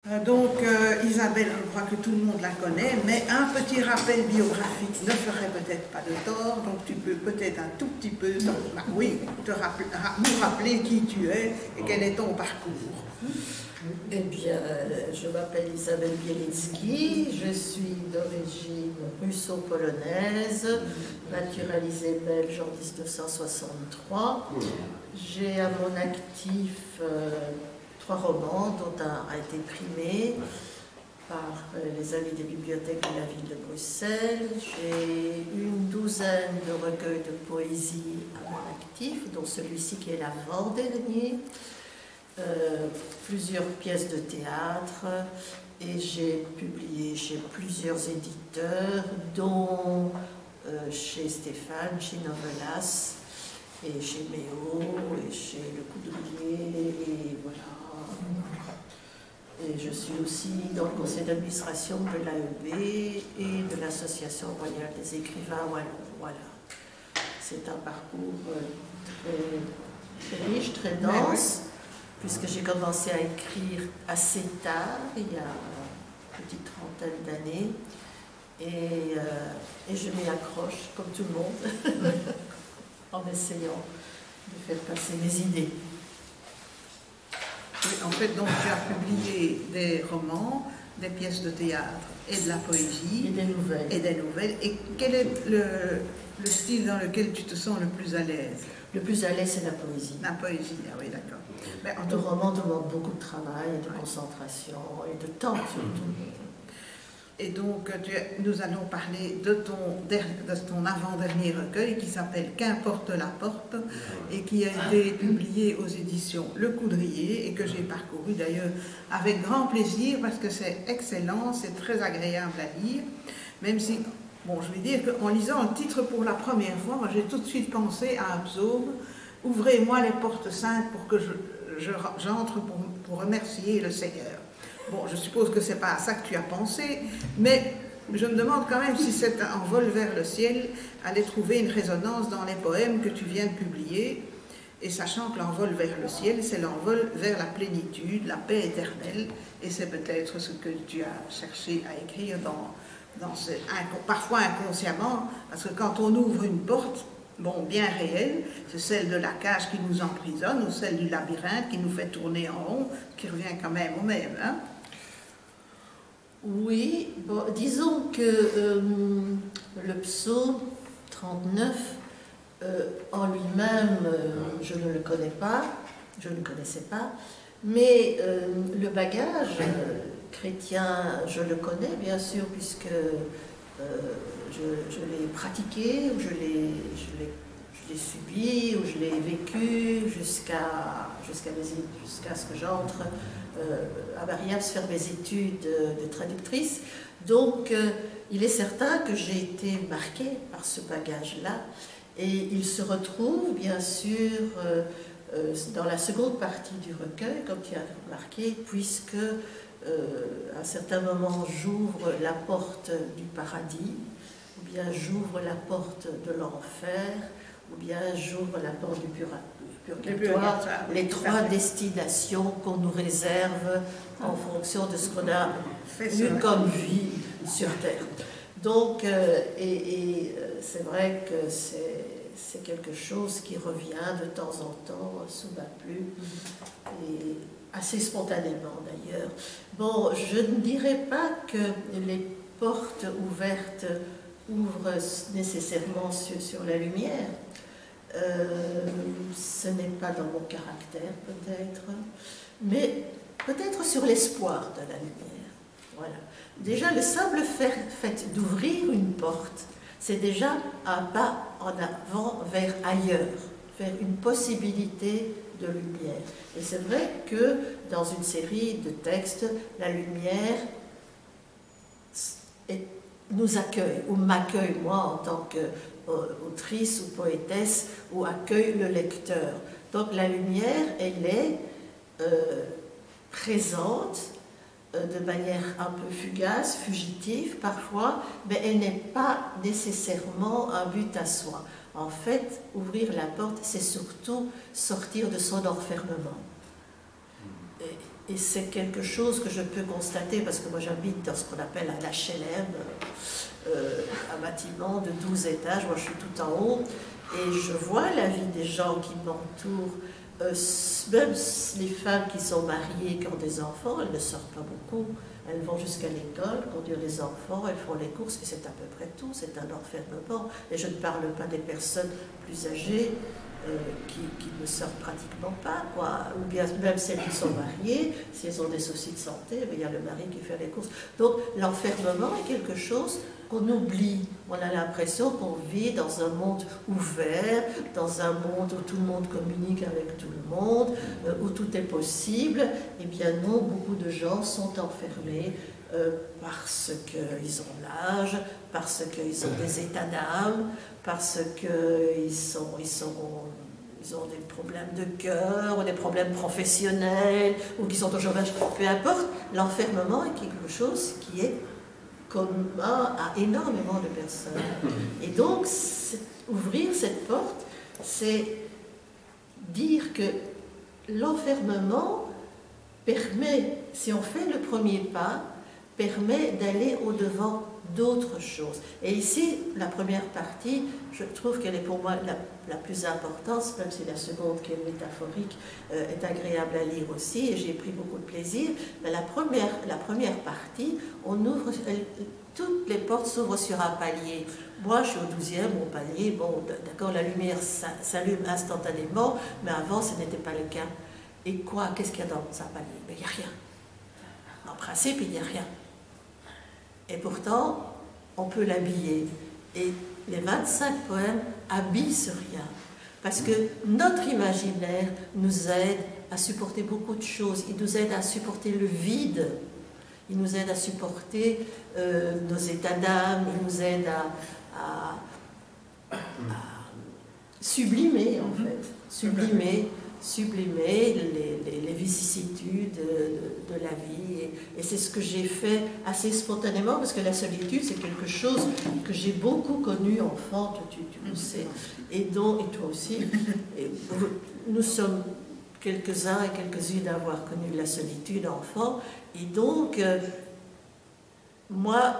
Isabelle, je crois que tout le monde la connaît, mais un petit rappel biographique ne ferait peut-être pas de tort, donc tu peux peut-être un tout petit peu nous rappeler qui tu es et quel est ton parcours. Eh bien, je m'appelle Isabelle Bielicki, je suis d'origine russo-polonaise, naturalisée belge en 1963. J'ai à mon actif 3 romans, dont un a été primé par les amis des bibliothèques de la ville de Bruxelles. J'ai une douzaine de recueils de poésie à mon actif, dont celui-ci qui est l'avant-dernier. Plusieurs pièces de théâtre, et j'ai publié chez plusieurs éditeurs, dont chez Stéphane, chez Novelas, et chez Méo, et chez Le Coudrier, et voilà. Et je suis aussi dans le conseil d'administration de l'AEB et de l'Association royale des écrivains wallons. Voilà. C'est un parcours très riche, très dense, puisque j'ai commencé à écrire assez tard, il y a une petite trentaine d'années, et je m'y accroche, comme tout le monde, en essayant de faire passer mes idées. Oui, en fait, donc tu as publié des romans, des pièces de théâtre et de la poésie. Et des nouvelles. Et quel est le style dans lequel tu te sens le plus à l'aise? Le plus à l'aise, c'est la poésie. La poésie, ah oui, d'accord. Le roman demande beaucoup de travail, et de concentration, et de temps surtout. Et donc, nous allons parler de ton avant-dernier recueil qui s'appelle Qu'importe la porte et qui a été publié aux éditions Le Coudrier et que j'ai parcouru d'ailleurs avec grand plaisir parce que c'est excellent, c'est très agréable à lire, même si, bon, je vais dire qu'en lisant le titre pour la première fois, moi j'ai tout de suite pensé à un psaume, « Ouvrez-moi les portes saintes pour que j'entre pour remercier le Seigneur ». Bon, je suppose que ce n'est pas à ça que tu as pensé, mais je me demande quand même si cet envol vers le ciel allait trouver une résonance dans les poèmes que tu viens de publier, et sachant que l'envol vers le ciel, c'est l'envol vers la plénitude, la paix éternelle, et c'est peut-être ce que tu as cherché à écrire parfois inconsciemment, parce que quand on ouvre une porte, bon, bien réelle, c'est celle de la cage qui nous emprisonne, ou celle du labyrinthe qui nous fait tourner en rond, qui revient quand même au même, hein? Oui, bon, disons que le psaume 39, en lui-même, je ne le connais pas, je ne le connaissais pas, mais le bagage chrétien, je le connais bien sûr, puisque je l'ai pratiqué, ou je l'ai subi, ou je l'ai vécu jusqu'à ce que j'entre à Mariams faire mes études de traductrice. Donc, il est certain que j'ai été marquée par ce bagage-là, et il se retrouve, bien sûr, dans la seconde partie du recueil, comme tu as remarqué, puisque à un certain moment, j'ouvre la porte du paradis, ou bien j'ouvre la porte de l'enfer, ou bien j'ouvre la porte du purgatoire, les 3 destinations qu'on nous réserve en fonction de ce qu'on a eu comme vie sur Terre. Donc, c'est vrai que c'est quelque chose qui revient de temps en temps sous ma plume, et assez spontanément d'ailleurs. Bon, je ne dirais pas que les portes ouvertes ouvrent nécessairement sur la lumière. Ce n'est pas dans mon caractère peut-être, mais peut-être sur l'espoir de la lumière. Voilà. Déjà, le simple fait d'ouvrir une porte, c'est déjà un pas en avant vers ailleurs, vers une possibilité de lumière. Et c'est vrai que dans une série de textes, la lumière nous accueille, ou m'accueille moi en tant qu'autrice ou poétesse, ou accueille le lecteur. Donc la lumière, elle est présente de manière un peu fugace, fugitive parfois, mais elle n'est pas nécessairement un but à soi. En fait, ouvrir la porte, c'est surtout sortir de son enfermement. Et c'est quelque chose que je peux constater, parce que moi j'habite dans ce qu'on appelle un HLM, un bâtiment de 12 étages, moi je suis tout en haut, et je vois la vie des gens qui m'entourent, même les femmes qui sont mariées, qui ont des enfants, elles ne sortent pas beaucoup, elles vont jusqu'à l'école, conduire les enfants, elles font les courses, et c'est à peu près tout, c'est un enfermement. Et je ne parle pas des personnes plus âgées, qui ne sortent pratiquement pas, quoi. Ou bien même celles qui sont mariées, si elles ont des soucis de santé, il y a le mari qui fait les courses. Donc l'enfermement est quelque chose qu'on oublie. On a l'impression qu'on vit dans un monde ouvert, dans un monde où tout le monde communique avec tout le monde, où tout est possible. Eh bien non, beaucoup de gens sont enfermés parce qu'ils ont l'âge, parce qu'ils ont des états d'âme, parce qu'ils ont des problèmes de cœur, ou des problèmes professionnels, ou qu'ils sont au chômage. Peu importe, l'enfermement est quelque chose qui est commun à énormément de personnes. Et donc, ouvrir cette porte, c'est dire que l'enfermement permet, si on fait le premier pas, permet d'aller au-devant d'autres choses. Et ici, la première partie, je trouve qu'elle est pour moi la plus importante, même si la seconde, qui est métaphorique, est agréable à lire aussi, et j'ai pris beaucoup de plaisir. Mais la première partie, on ouvre, toutes les portes s'ouvrent sur un palier. Moi, je suis au 12e, mon palier, bon, d'accord, la lumière s'allume instantanément, mais avant, ce n'était pas le cas. Et quoi? Qu'est-ce qu'il y a dans un palier? Mais il n'y a rien. En principe, il n'y a rien. Et pourtant, on peut l'habiller. Et les 25 poèmes habillent ce rien. Parce que notre imaginaire nous aide à supporter beaucoup de choses. Il nous aide à supporter le vide. Il nous aide à supporter nos états d'âme. Il nous aide à sublimer, en fait. Sublimer les vicissitudes de la vie. Et c'est ce que j'ai fait assez spontanément, parce que la solitude, c'est quelque chose que j'ai beaucoup connu enfant, tu le sais, et toi aussi. Et nous sommes quelques-uns et quelques-unes à avoir connu la solitude enfant. Et donc, moi,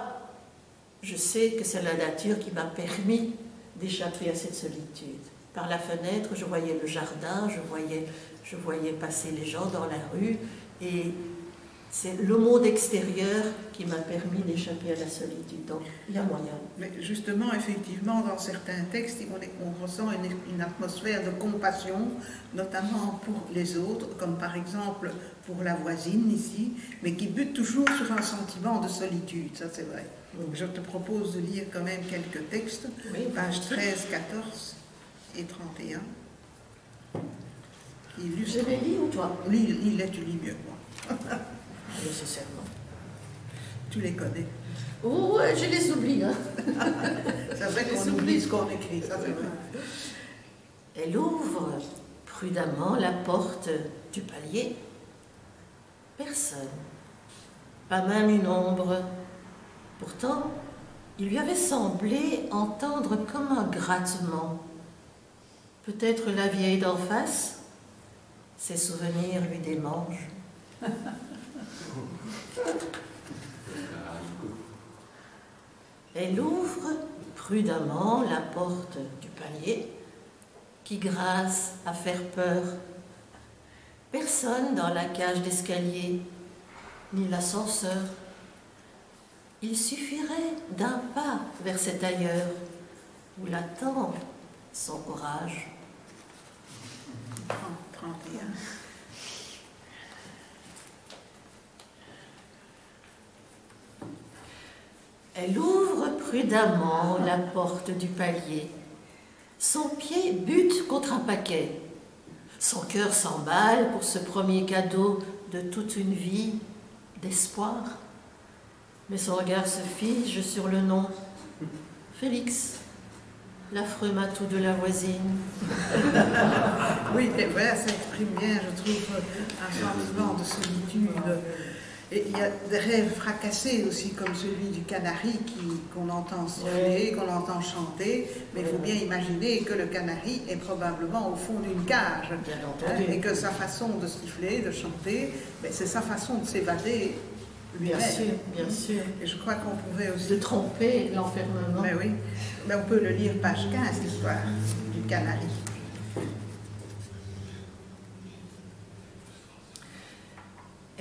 je sais que c'est la nature qui m'a permis d'échapper à cette solitude. Par la fenêtre, je voyais le jardin, je voyais passer les gens dans la rue, et c'est le monde extérieur qui m'a permis d'échapper à la solitude. Donc, il y a moyen. Mais justement, effectivement, dans certains textes, on ressent une atmosphère de compassion, notamment pour les autres, comme par exemple pour la voisine ici, mais qui bute toujours sur un sentiment de solitude, ça c'est vrai. Donc, je te propose de lire quand même quelques textes, oui, pages 13, 14 et 31. Qui illustrent... Je les lis ou toi? Lis-les, tu lis mieux que moi. Nécessairement. Tu les connais. Oh, ouais, je les oublie. Hein. C'est vrai qu'on oublie ce qu'on écrit, ça c'est vrai. Elle ouvre prudemment la porte du palier. Personne. Pas même une ombre. Pourtant, il lui avait semblé entendre comme un grattement. Peut-être la vieille d'en face, ses souvenirs lui démangent. Elle ouvre prudemment la porte du palier qui grince à faire peur. Personne dans la cage d'escalier, ni l'ascenseur. Il suffirait d'un pas vers cet ailleurs où l'attend son courage. 31. Elle ouvre prudemment la porte du palier. Son pied bute contre un paquet. Son cœur s'emballe pour ce premier cadeau de toute une vie d'espoir. Mais son regard se fige sur le nom. Félix, l'affreux matou de la voisine. Oui, mais voilà, ça exprime bien, je trouve, un sentiment de solitude Et il y a des rêves fracassés aussi, comme celui du canari qu'on entend siffler, qu'on entend chanter, mais il faut bien imaginer que le canari est probablement au fond d'une cage, et que sa façon de siffler, de chanter, c'est sa façon de s'évader lui-même. Bien sûr, bien sûr. Et je crois qu'on pouvait aussi... De tromper l'enfermement. Mais oui, mais on peut le lire page 15, l'histoire du canari.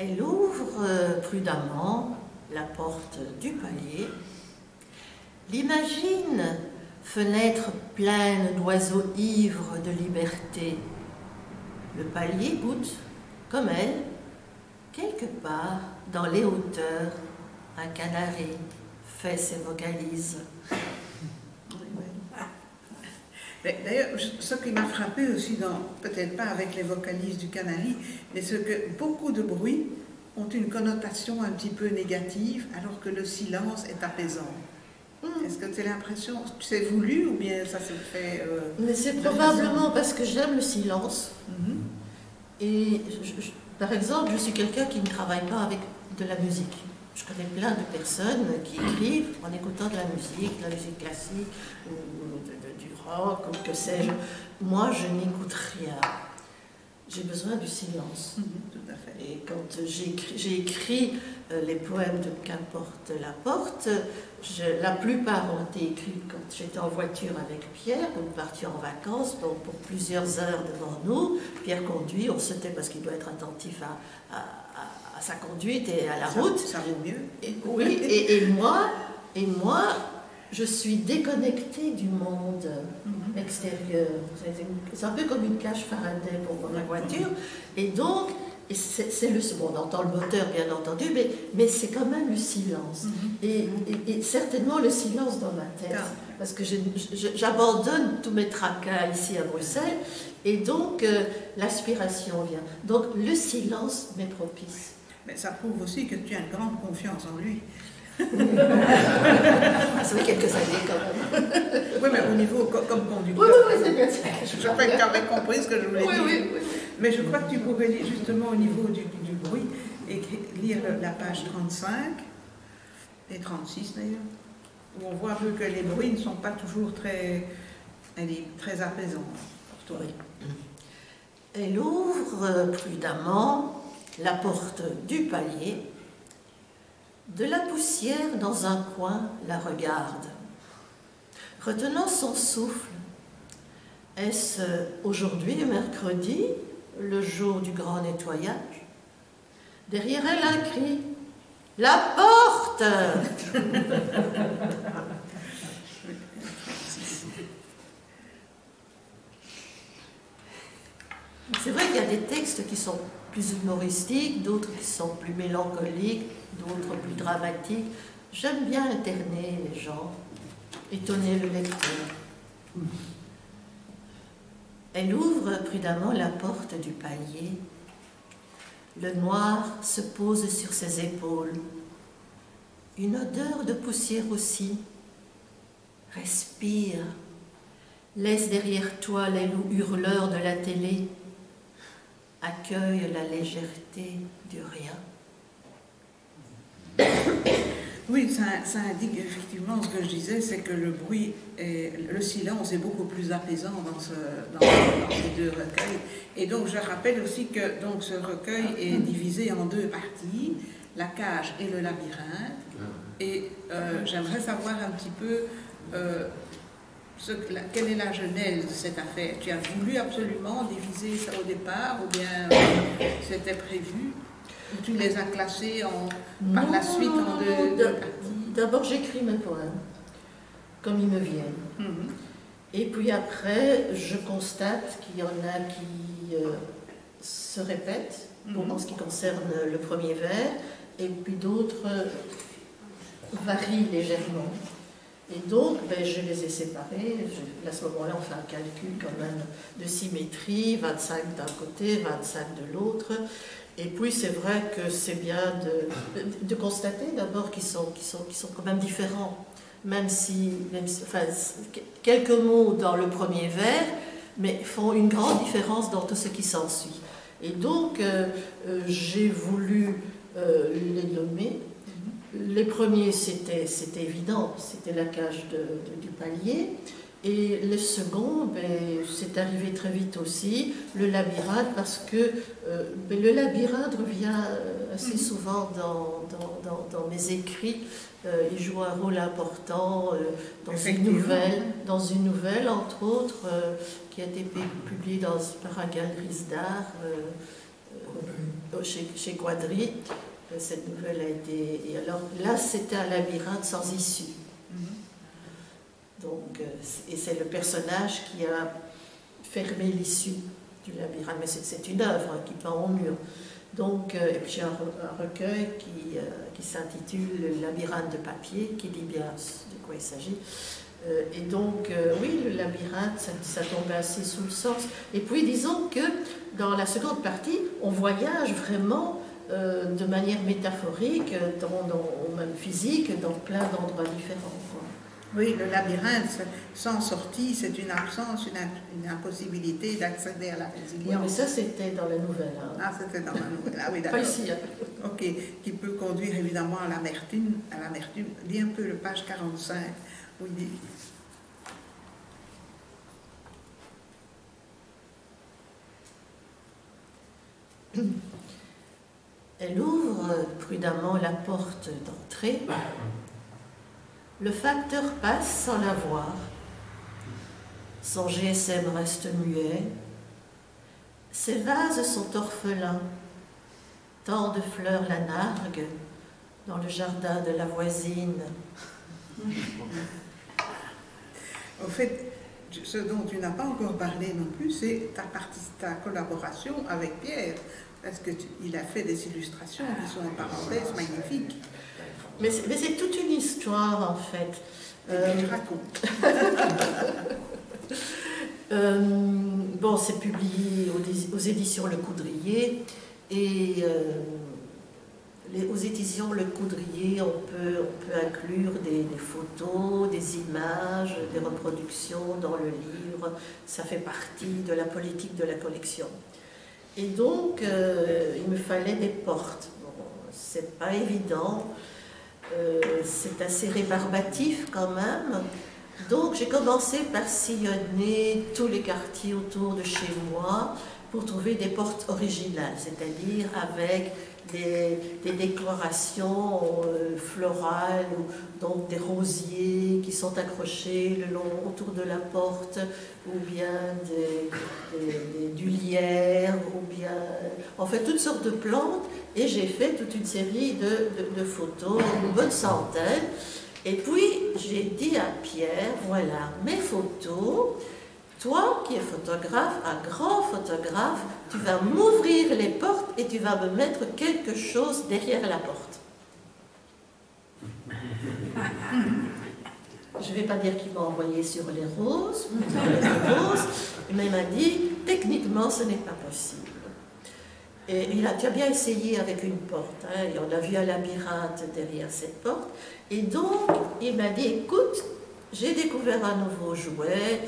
Elle ouvre prudemment la porte du palier, l'imagine fenêtre pleine d'oiseaux ivres de liberté. Le palier goûte, comme elle, quelque part dans les hauteurs, un canari fait ses vocalises. D'ailleurs, ce qui m'a frappé aussi, peut-être pas avec les vocalises du canari, mais c'est que beaucoup de bruits ont une connotation un petit peu négative, alors que le silence est apaisant. Est-ce que tu as l'impression que c'est voulu ou bien ça s'est fait mais c'est probablement parce que j'aime le silence. Et par exemple, je suis quelqu'un qui ne travaille pas avec de la musique. Je connais plein de personnes qui écrivent en écoutant de la musique classique, ou du rock, ou que sais-je. Moi, je n'écoute rien. J'ai besoin du silence. Tout à fait. Et quand j'ai écrit les poèmes de Qu'importe la porte, la plupart ont été écrits quand j'étais en voiture avec Pierre, quand nous partions en vacances, donc pour plusieurs heures devant nous. Pierre conduit, on se tait parce qu'il doit être attentif à sa conduite et à la route. Ça vaut mieux. Et moi, je suis déconnectée du monde extérieur. C'est un peu comme une cage Faraday pour ma voiture. Et donc, c'est le on entend le moteur bien entendu, mais c'est quand même le silence. Et certainement le silence dans ma tête. Parce que j'abandonne tous mes tracas ici à Bruxelles. Et donc, l'aspiration vient. Donc, le silence m'est propice. Mais ça prouve aussi que tu as une grande confiance en lui. Ça fait quelques années quand même. Oui, mais au niveau comme conducteur. Oui, c'est bien ça. Je crois que tu avais compris ce que je voulais dire. Oui. Mais je crois que tu pourrais lire justement au niveau du bruit, et lire la page 35 et 36 d'ailleurs, où on voit un peu que les bruits ne sont pas toujours très apaisants pour toi. Oui. Elle ouvre prudemment la porte du palier. De la poussière dans un coin la regarde. Retenant son souffle, est-ce aujourd'hui, mercredi, le jour du grand nettoyage? Derrière elle, un cri. La porte! C'est vrai qu'il y a des textes qui sont plus humoristiques, d'autres qui sont plus mélancoliques, d'autres plus dramatiques. J'aime bien interner les gens, étonner le lecteur. Elle ouvre prudemment la porte du palier. Le noir se pose sur ses épaules. Une odeur de poussière aussi. Respire. Laisse derrière toi les loups hurleurs de la télé. Accueille la légèreté du rien. Oui, ça indique effectivement ce que je disais, c'est que le bruit et le silence est beaucoup plus apaisant dans ces deux recueils. Et donc je rappelle aussi que donc, ce recueil est divisé en deux parties, la cage et le labyrinthe. Et j'aimerais savoir un petit peu quelle est la genèse de cette affaire. Tu as voulu absolument diviser ça au départ ou bien c'était prévu? Ou tu les as classés par la suite en deux parties? D'abord, j'écris mes poèmes, comme ils me viennent. Et puis après, je constate qu'il y en a qui se répètent, en ce qui concerne le premier vers, et puis d'autres varient légèrement. Et donc, je les ai séparés. À ce moment-là, on fait un calcul quand même de symétrie, 25 d'un côté, 25 de l'autre. Et puis, c'est vrai que c'est bien de constater d'abord qu'ils sont quand même différents. Même si enfin, quelques mots dans le premier vers, mais font une grande différence dans tout ce qui s'ensuit. Et donc, j'ai voulu les nommer. Les premiers, c'était évident, c'était la cage du palier. Et le second, c'est arrivé très vite aussi, le labyrinthe, parce que le labyrinthe revient assez souvent dans mes écrits. Il joue un rôle important dans une nouvelle, entre autres, qui a été publiée par un galerie d'art chez Quadri. Cette nouvelle a été... Et alors là, c'était un labyrinthe sans issue. Donc, et c'est le personnage qui a fermé l'issue du labyrinthe. Mais c'est une œuvre qui peint au mur. Donc, et puis j'ai un recueil qui s'intitule Le labyrinthe de papier, qui dit bien de quoi il s'agit. Et donc, oui, le labyrinthe, ça tombe assez sous le sens. Et puis, disons que dans la seconde partie, on voyage vraiment de manière métaphorique, ou même physique, dans plein d'endroits différents. Oui, le labyrinthe, sans sortie, c'est une absence, une impossibilité d'accéder à la résilience. Oui, mais ça, c'était dans la nouvelle. Hein. Ah, c'était dans la nouvelle. Ah oui, d'accord. Pas ici. Hein. Ok, qui peut conduire évidemment à l'amertume. Lis un peu le page 45, où il dit... Elle ouvre prudemment la porte d'entrée. Le facteur passe sans la voir. Son GSM reste muet. Ses vases sont orphelins. Tant de fleurs la narguent dans le jardin de la voisine. Au fait, ce dont tu n'as pas encore parlé non plus, c'est ta collaboration avec Pierre. Parce qu'il a fait des illustrations qui sont en parenthèse magnifiques. Mais c'est toute une histoire en fait. Je raconte. Bon, c'est publié aux éditions Le Coudrier. Et aux éditions Le Coudrier, on peut inclure des photos, des images, des reproductions dans le livre. Ça fait partie de la politique de la collection. Et donc, il me fallait des portes. Bon, c'est pas évident. C'est assez rébarbatif quand même. Donc j'ai commencé par sillonner tous les quartiers autour de chez moi pour trouver des portes originales, c'est-à-dire avec des décorations florales, donc des rosiers qui sont accrochés le long autour de la porte, ou bien du lierre, ou bien en fait toutes sortes de plantes. Et j'ai fait toute une série de photos, une bonne centaine. Et puis j'ai dit à Pierre, voilà mes photos. Toi qui es photographe, un grand photographe, tu vas m'ouvrir les portes et tu vas me mettre quelque chose derrière la porte. Je ne vais pas dire qu'il m'a envoyé sur les roses, mais il m'a dit, techniquement ce n'est pas possible. Et tu as bien essayé avec une porte, hein, et on a vu un labyrinthe derrière cette porte. Et donc, il m'a dit, écoute, j'ai découvert un nouveau jouet,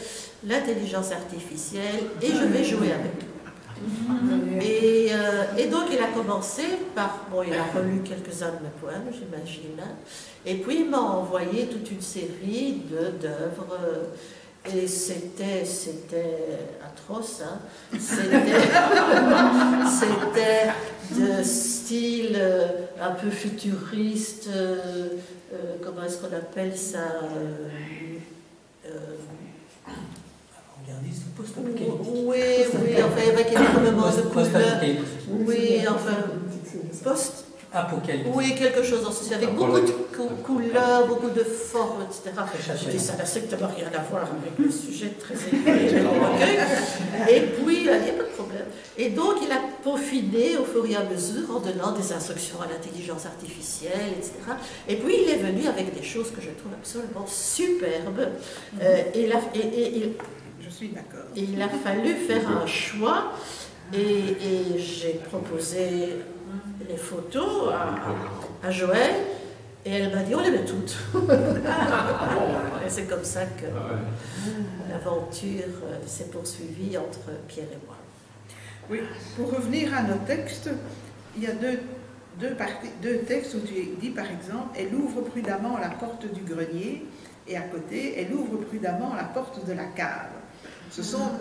l'intelligence artificielle, et je vais jouer avec. Et donc, il a commencé par, bon, il a relu quelques-uns de mes poèmes, j'imagine, hein, et puis il m'a envoyé toute une série d'œuvres. Et c'était atroce, hein. C'était de style un peu futuriste, comment est-ce qu'on appelle ça, avant-gardiste, post-apocalyptique. Oui, enfin avec énormément de couleurs. Oui, enfin, apocalyptique. Oui, quelque chose en ce avec beaucoup de couleurs, beaucoup de formes, etc. Je dis, ça n'a strictement rien à voir avec le sujet très élevé du recueil. Et puis, il n'y a pas de problème. Et donc, il a peaufiné au fur et à mesure en donnant des instructions à l'intelligence artificielle, etc. Et puis, il est venu avec des choses que je trouve absolument superbes. Je suis d'accord. Et il a fallu faire un choix. Et j'ai proposé les photos à Joël, et elle m'a dit on les met toutes. Et c'est comme ça que l'aventure s'est poursuivie entre Pierre et moi. Oui, pour revenir à nos textes, il y a deux textes où tu dis par exemple, elle ouvre prudemment la porte du grenier, et à côté, elle ouvre prudemment la porte de la cave.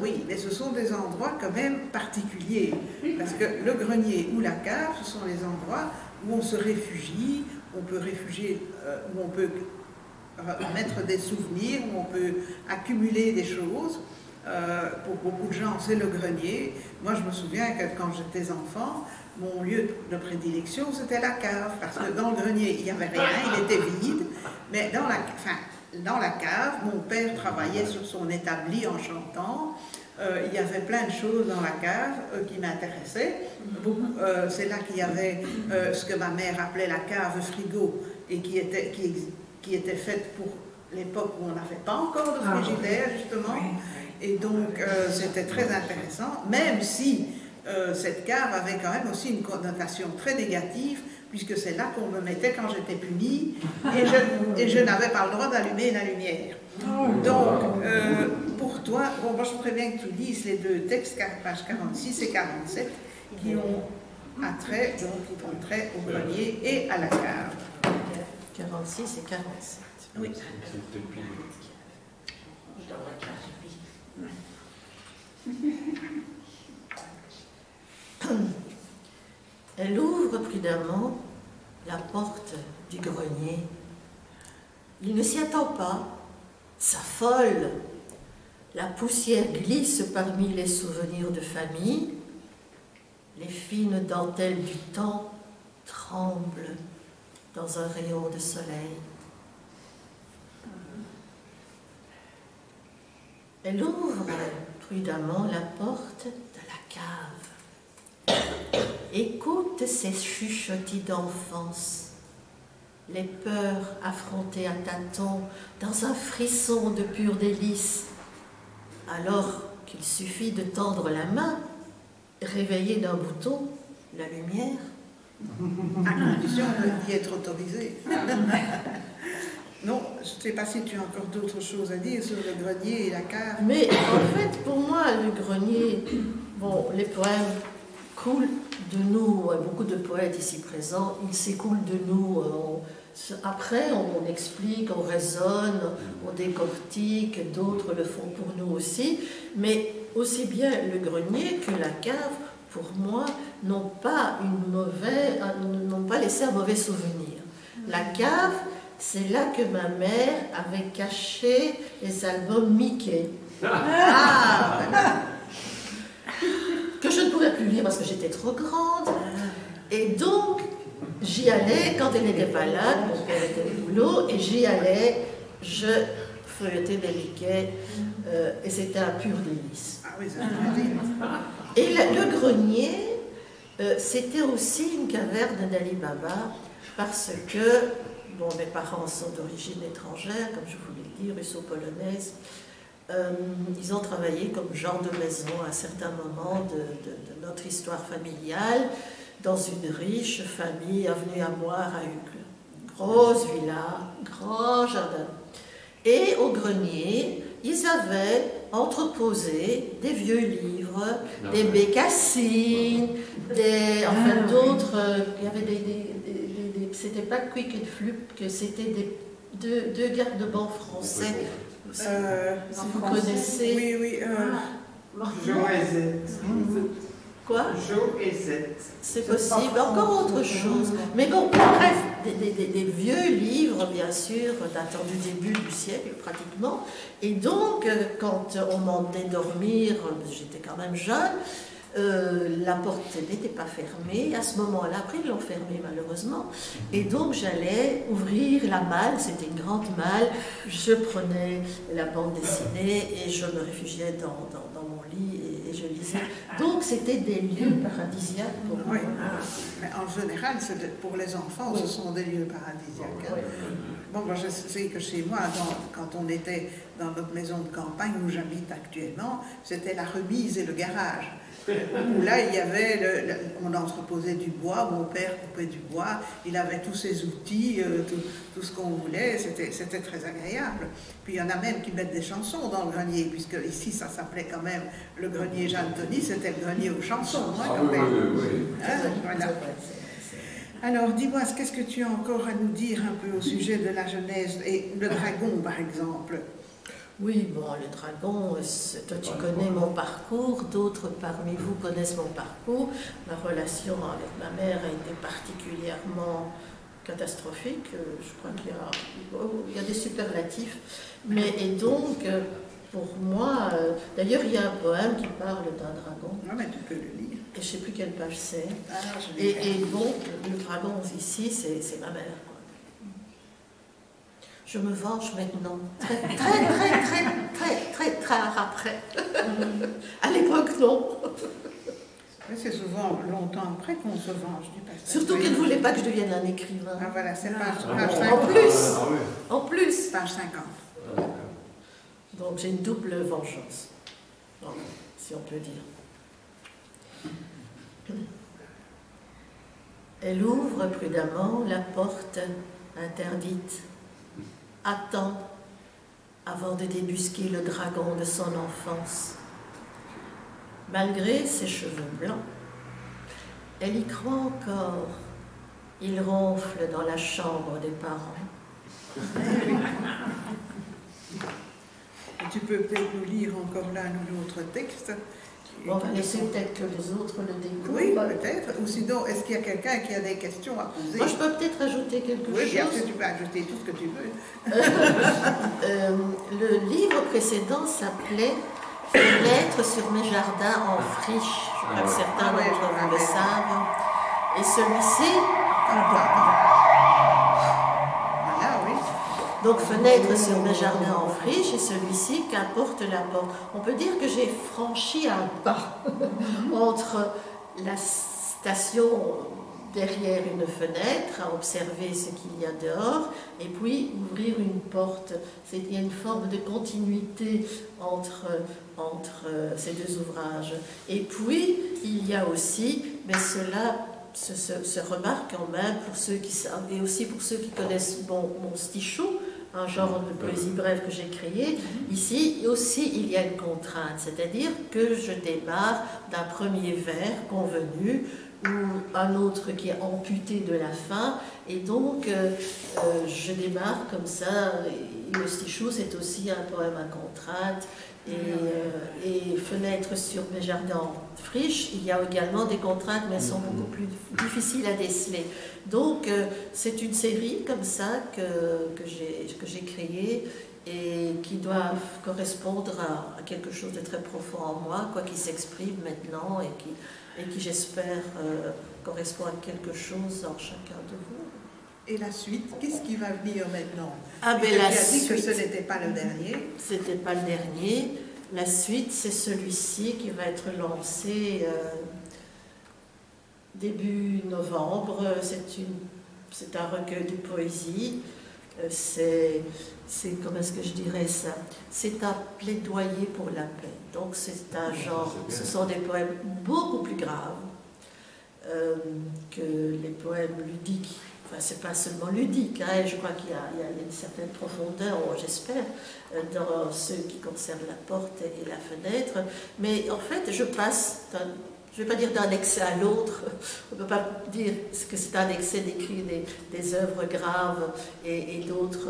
Oui, mais ce sont des endroits quand même particuliers, parce que le grenier ou la cave, ce sont les endroits où on se réfugie, on peut réfugier, où on peut mettre des souvenirs, où on peut accumuler des choses. Pour beaucoup de gens, c'est le grenier. Moi, je me souviens que quand j'étais enfant, mon lieu de prédilection, c'était la cave, parce que dans le grenier, il n'y avait rien, il était vide, mais dans la cave, mon père travaillait sur son établi en chantant. Il y avait plein de choses dans la cave qui m'intéressaient. C'est là qu'il y avait ce que ma mère appelait la cave frigo, et qui était faite pour l'époque où on n'avait pas encore de frigidaire, justement. Et donc, c'était très intéressant, même si cette cave avait quand même aussi une connotation très négative, puisque c'est là qu'on me mettait quand j'étais punie, et je n'avais pas le droit d'allumer la lumière. Donc, pour toi, bon, moi je voudrais bien que tu lises les deux textes, pages 46 et 47, qui ont trait au grenier et à la cave. 46 et 47. Oui. Elle ouvre prudemment la porte du grenier. Il ne s'y attend pas, s'affole. La poussière glisse parmi les souvenirs de famille. Les fines dentelles du temps tremblent dans un rayon de soleil. Elle ouvre prudemment la porte de la cave. Écoute ces chuchotis d'enfance, les peurs affrontées à tâtons dans un frisson de pure délice, alors qu'il suffit de tendre la main, réveiller d'un bouton la lumière. À condition d'y être autorisé. Non, je ne sais pas si tu as encore d'autres choses à dire sur le grenier et la cave. Mais en fait, pour moi, le grenier, bon, les poèmes coulent de nous, beaucoup de poètes ici présents, ils s'écoulent de nous. Après, on explique, on raisonne, on décortique, d'autres le font pour nous aussi, mais aussi bien le grenier que la cave, pour moi, n'ont pas laissé un mauvais souvenir. La cave, c'est là que ma mère avait caché les albums Mickey. Que je ne pourrais plus lire parce que j'étais trop grande. Et donc, j'y allais quand elle n'était pas là, mon père était au boulot, et j'y allais, je feuilletais des Mickey, et c'était un pur délice. Et le grenier, c'était aussi une caverne d'Ali Baba, parce que bon, mes parents sont d'origine étrangère, comme je vous l'ai dit, russo-polonaise. Ils ont travaillé comme gens de maison à un certain moment de notre histoire familiale, dans une riche famille avenue Amoire à Uccle. Grosse villa, grand jardin. Et au grenier, ils avaient entreposé des vieux livres, des bécassines, enfin d'autres, il y avait c'était pas Quick and Flip, que c'était deux garde-bancs français. Si vous connaissez. Oui, oui. Jo et Z. Quoi? Jo et Z. C'est possible, encore autre chose. Mais bon, bref, des vieux livres, bien sûr, datant du début du siècle, pratiquement. Et donc, quand on m'emmenait dormir, j'étais quand même jeune, la porte n'était pas fermée. À ce moment-là, après ils l'ont fermée malheureusement. Et donc j'allais ouvrir la malle, c'était une grande malle. Je prenais la bande dessinée et je me réfugiais dans mon lit et je lisais. Donc c'était des lieux paradisiaques pour moi. Oui. Mais en général, pour les enfants, ce sont des lieux paradisiaques. Hein. Bon, moi, je sais que chez moi, quand on était dans notre maison de campagne où j'habite actuellement, c'était la remise et le garage. Où là, il y avait, on entreposait du bois, mon père coupait du bois, il avait tous ses outils, tout ce qu'on voulait, c'était très agréable. Puis il y en a même qui mettent des chansons dans le grenier, puisque ici, ça s'appelait quand même le grenier Jeanne Tony, c'était le grenier aux chansons, hein, quand même. Hein, voilà. Alors, dis-moi, qu'est-ce que tu as encore à nous dire un peu au sujet de la Genèse et le dragon, par exemple? Oui, bon, le dragon, toi tu connais mon parcours, d'autres parmi vous connaissent mon parcours. Ma relation avec ma mère a été particulièrement catastrophique. Je crois qu'il y a des superlatifs. Et donc, pour moi, d'ailleurs, il y a un poème qui parle d'un dragon. Ah, mais tu peux le lire. Et je ne sais plus quelle page c'est. Ah, Et donc, le dragon ici, c'est ma mère. Je me venge maintenant, très tard après. À l'époque, non. C'est souvent longtemps après qu'on se venge du passage. Surtout qu'elle ne voulait pas que je devienne un écrivain. Ah voilà, c'est page 50. En plus. Page 50. Donc j'ai une double vengeance, si on peut dire. Elle ouvre prudemment la porte interdite. Attend avant de débusquer le dragon de son enfance. Malgré ses cheveux blancs, elle y croit encore. Il ronfle dans la chambre des parents. Et tu peux peut-être nous lire encore l'un ou l'autre texte. On va laisser peut-être que les autres le découvrent. Oui, peut-être. Ou sinon, est-ce qu'il y a quelqu'un qui a des questions à poser? Moi, je peux peut-être ajouter quelque chose. Oui, bien sûr, tu peux ajouter tout ce que tu veux. Le livre précédent s'appelait « Fenêtre sur mes jardins en friche ». Je crois que certains d'entre vous le savent. Et celui-ci... Voilà, oui. Donc, fenêtre sur mes jardins en friche, et celui-ci, qu'importe la porte. On peut dire que j'ai franchi un pas entre la station derrière une fenêtre, à observer ce qu'il y a dehors, et puis ouvrir une porte. Il y a une forme de continuité entre ces deux ouvrages. Et puis, il y a aussi, mais cela se remarque quand même pour ceux qui savent, et aussi pour ceux qui connaissent mon stichou, un genre de poésie brève que j'ai créé. Ici aussi, il y a une contrainte, c'est-à-dire que je démarre d'un premier vers convenu ou un autre qui est amputé de la fin, et donc je démarre comme ça. Et le stichou, c'est aussi un poème à contrainte. Et fenêtre sur mes jardins en friche, il y a également des contraintes, mais elles sont beaucoup plus difficiles à déceler. Donc, c'est une série comme ça que j'ai créée et qui doit correspondre à quelque chose de très profond en moi, quoi, qui s'exprime maintenant et qui j'espère, correspond à quelque chose en chacun de vous. Et la suite, qu'est-ce qui va venir maintenant? Ah, ben tu la as dit suite, que ce n'était pas le dernier. C'était pas le dernier. La suite, c'est celui-ci qui va être lancé début novembre. C'est un recueil de poésie. Comment est-ce que je dirais ça? C'est un plaidoyer pour la paix. Donc c'est un genre, ce sont des poèmes beaucoup plus graves que les poèmes ludiques. Enfin, c'est pas seulement ludique, hein, je crois qu'il y a une certaine profondeur, j'espère, dans ceux qui concernent la porte et la fenêtre. Mais en fait, je passe, je ne vais pas dire d'un excès à l'autre, on ne peut pas dire que c'est un excès d'écrire des œuvres graves et d'autres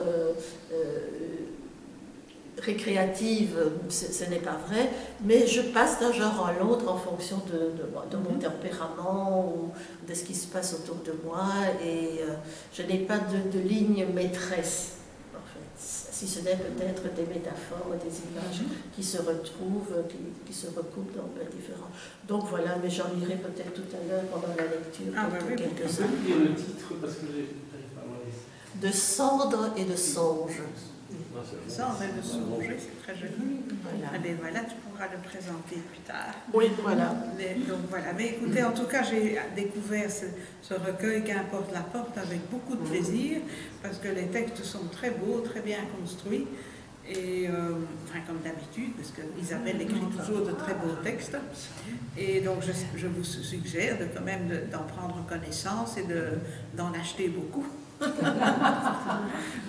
récréative, ce n'est pas vrai, mais je passe d'un genre à l'autre en fonction de mon tempérament ou de ce qui se passe autour de moi, et je n'ai pas de ligne maîtresse, en fait, si ce n'est peut-être des métaphores, des images qui se retrouvent, qui se recoupent dans différents. Donc voilà, mais j'en lirai peut-être tout à l'heure pendant la lecture, quelques-uns. Vous pouvez lire le titre parce que je n'arrive pas à voir ici. De cendres et de songes. Cendres et de songes, c'est très joli. Voilà. Mais voilà, tu pourras le présenter plus tard. Oui, voilà. Donc voilà. Mais écoutez, en tout cas, j'ai découvert ce recueil Qu'importe la porte avec beaucoup de plaisir, parce que les textes sont très beaux, très bien construits. Et enfin, comme d'habitude, parce qu'Isabelle écrit toujours de très beaux textes. Et donc, je vous suggère quand même d'en prendre connaissance et d'en acheter beaucoup.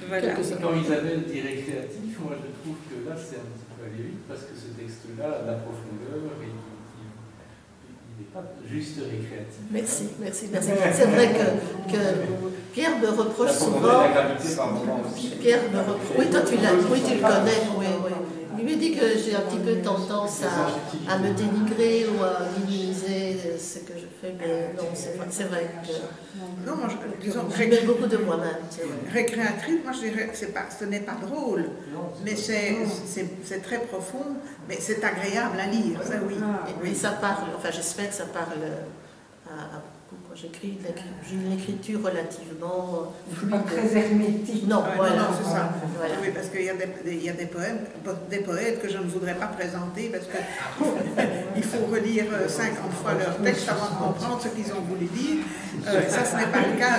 Voilà. Quand Isabelle dit récréatif, moi je trouve que là c'est un petit peu aller vite parce que ce texte-là a de la profondeur et il n'est pas juste récréatif. Merci, merci, merci. C'est vrai que Pierre me reproche Ça faut souvent. demander la gravité par moment aussi. Pierre me reproche. Oui, toi tu l'as, oui, tu le connais, oui, oui. Il me dit que j'ai un petit peu tendance à me dénigrer ou à minimiser ce que je fais, mais non, c'est vrai que Non, moi, disons, je mets beaucoup de moi-même. C'est vrai. récréatrice, moi je dirais que ce n'est pas drôle, mais c'est très profond, mais c'est agréable à lire, ça oui. Et ça parle, enfin j'espère que ça parle à quand j'écris, j'ai une écriture relativement Pas très hermétique. Non, Ouais, voilà. non, c'est ça. Voilà. Oui, parce qu'il y a des poètes que je ne voudrais pas présenter parce qu'il faut relire 50 fois leur texte avant de comprendre ce qu'ils ont voulu dire. Ça, ce n'est pas le cas.